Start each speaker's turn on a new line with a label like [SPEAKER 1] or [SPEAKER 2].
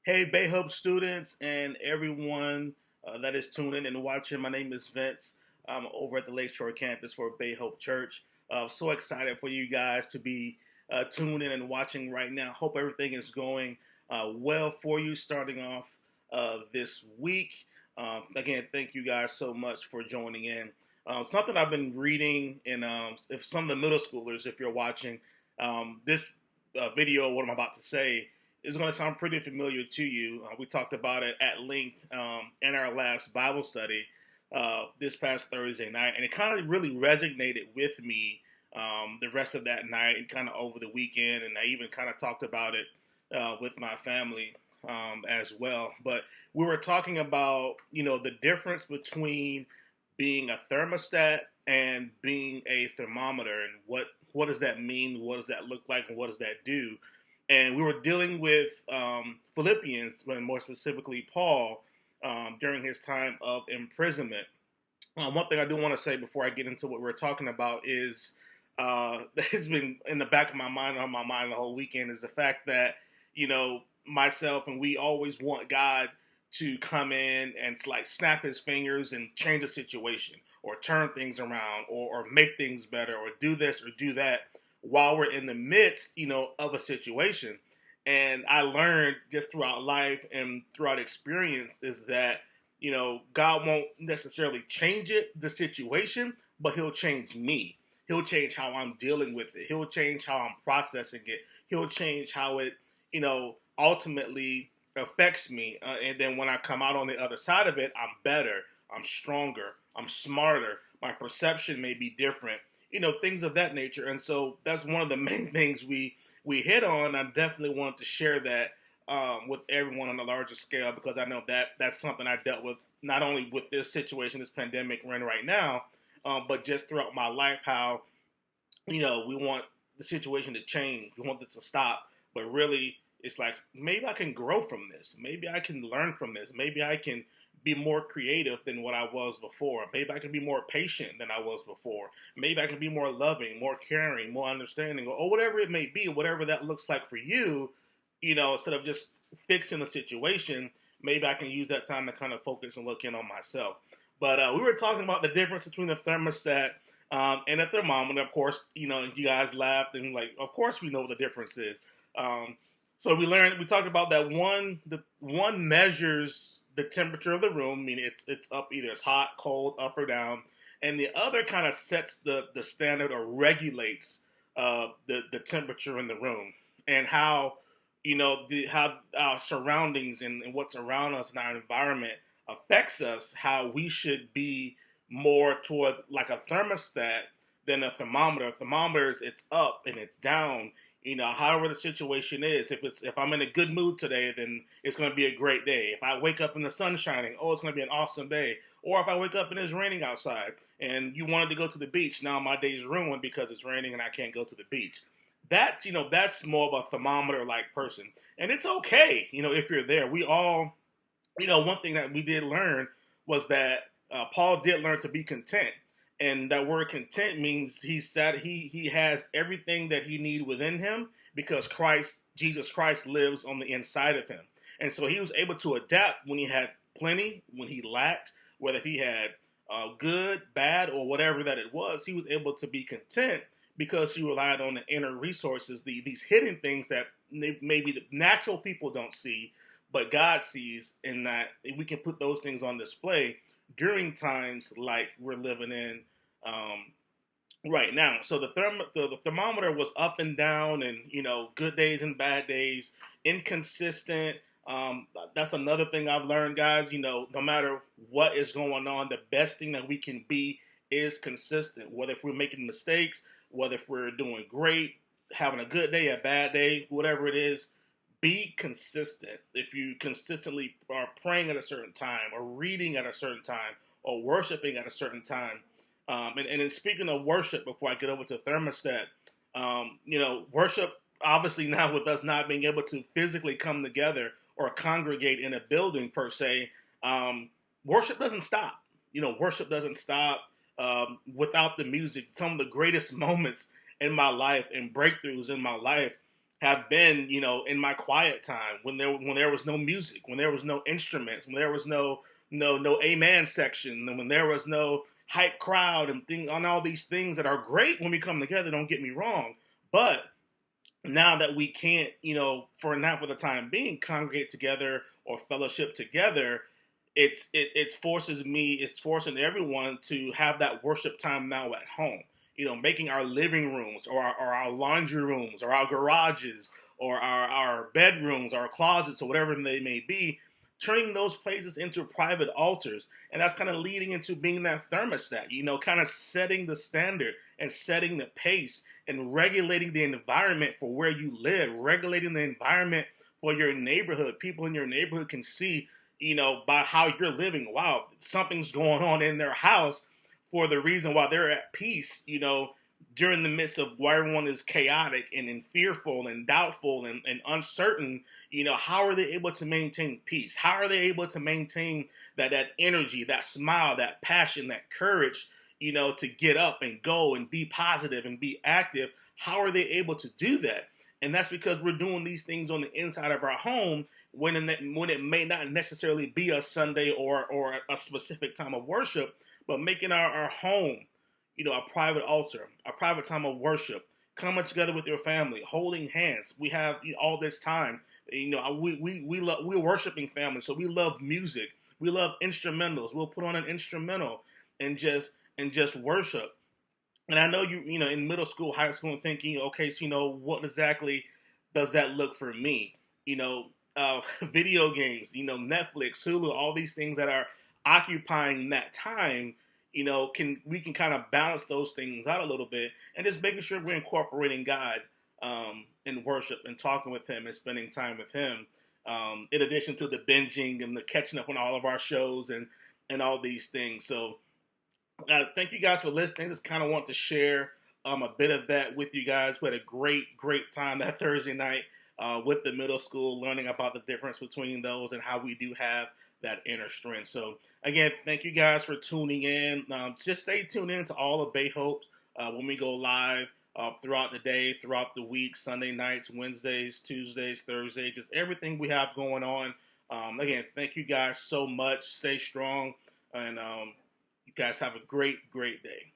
[SPEAKER 1] Hey, Bay Hope students and everyone that is tuning and watching. My name is Vince. I'm over at the Lakeshore campus for Bay Hope Church. So excited for you guys to be tuning in and watching right now. Hope everything is going well for you starting off this week. Again, thank you guys so much for joining in. Something I've been reading, and if some of the middle schoolers, if you're watching this video, what I'm about to say is going to sound pretty familiar to you. We talked about it at length in our last Bible study this past Thursday night, and it kind of really resonated with me the rest of that night and kind of over the weekend, and I even kind of talked about it with my family as well. But we were talking about, the difference between being a thermostat and being a thermometer, and what does that mean? What does that look like? And what does that do? And we were dealing with Philippians, but more specifically Paul, during his time of imprisonment. One thing I do want to say before I get into what we're talking about is it's been in the back of my mind, on my mind the whole weekend, is the fact that, myself and we always want God to come in and like snap his fingers and change the situation or turn things around or make things better or do this or do that while we're in the midst, of a situation. And I learned just throughout life and throughout experience is that, God won't necessarily change the situation, but he'll change me. He'll change how I'm dealing with it. He'll change how I'm processing it. He'll change how it, ultimately affects me. And then when I come out on the other side of it, I'm better. I'm stronger. I'm smarter. My perception may be different, things of that nature. And so that's one of the main things we hit on. I definitely want to share that with everyone on a larger scale because I know that that's something I dealt with not only with this situation, this pandemic we're in right now, but just throughout my life. How we want the situation to change, we want it to stop, but really it's like maybe I can grow from this, maybe I can learn from this, maybe I can be more creative than what I was before. Maybe I can be more patient than I was before. Maybe I can be more loving, more caring, more understanding, or whatever it may be, whatever that looks like for you, instead of just fixing the situation, maybe I can use that time to kind of focus and look in on myself. But we were talking about the difference between a thermostat and a thermometer. Of course, you guys laughed and like, of course we know what the difference is. So we talked about that the one measures the temperature of the room, meaning it's up, either it's hot, cold, up or down, and the other kind of sets the standard or regulates the temperature in the room, and how how our surroundings and what's around us in our environment affects us, how we should be more toward like a thermostat than a thermometer. Thermometers, it's up and it's down, however the situation is. If I'm in a good mood today, then it's going to be a great day. If I wake up and the sun's shining, oh, it's going to be an awesome day. Or if I wake up and it's raining outside and you wanted to go to the beach, now my day's ruined because it's raining and I can't go to the beach. That's more of a thermometer like person, and it's okay, if you're there. We all, one thing that we did learn was that Paul did learn to be content. And that word content means he has everything that he needs within him because Jesus Christ lives on the inside of him. And so he was able to adapt when he had plenty, when he lacked, whether he had good, bad, or whatever that it was, he was able to be content because he relied on the inner resources, these hidden things that maybe the natural people don't see, but God sees, in that we can put those things on display during times like we're living in right now. So the thermometer was up and down, and good days and bad days, inconsistent. That's another thing I've learned, guys. No matter what is going on, the best thing that we can be is consistent. Whether if we're making mistakes, whether if we're doing great, having a good day, a bad day, whatever it is, be consistent. If you consistently are praying at a certain time, or reading at a certain time, or worshiping at a certain time. And then speaking of worship, before I get over to thermostat, worship, obviously now with us not being able to physically come together or congregate in a building per se, worship doesn't stop. Worship doesn't stop without the music. Some of the greatest moments in my life and breakthroughs in my life have been, in my quiet time when there was no music, when there was no instruments, when there was no amen section, and when there was no hype crowd and on all these things that are great when we come together. Don't get me wrong, but now that we can't, for the time being, congregate together or fellowship together, it's forcing everyone to have that worship time now at home. Making our living rooms or our laundry rooms or our garages or our bedrooms, our closets, or whatever they may be, turning those places into private altars. And that's kind of leading into being that thermostat, kind of setting the standard and setting the pace and regulating the environment for where you live, regulating the environment for your neighborhood. People in your neighborhood can see, by how you're living, wow, something's going on in their house, for the reason why they're at peace, during the midst of why everyone is chaotic and fearful and doubtful and uncertain. How are they able to maintain peace? How are they able to maintain that energy, that smile, that passion, that courage, to get up and go and be positive and be active? How are they able to do that? And that's because we're doing these things on the inside of our home when it may not necessarily be a Sunday or a specific time of worship, but making our home, a private altar, a private time of worship, coming together with your family, holding hands. We have all this time. We're worshiping family, so we love music. We love instrumentals. We'll put on an instrumental and just worship. And I know in middle school, high school, thinking, okay, so what exactly does that look for me? Video games, Netflix, Hulu, all these things that are occupying that time. We can kind of balance those things out a little bit, and just making sure we're incorporating God in worship and talking with Him and spending time with Him. In addition to the binging and the catching up on all of our shows and all these things. So thank you guys for listening. Just kind of want to share a bit of that with you guys. We had a great time that Thursday night with the middle school, learning about the difference between those and how we do have that inner strength. So again, thank you guys for tuning in. Just stay tuned in to all of Bay Hopes when we go live throughout the day, throughout the week, Sunday nights, Wednesdays, Tuesdays, Thursdays, just everything we have going on. Again, thank you guys so much. Stay strong, and you guys have a great day.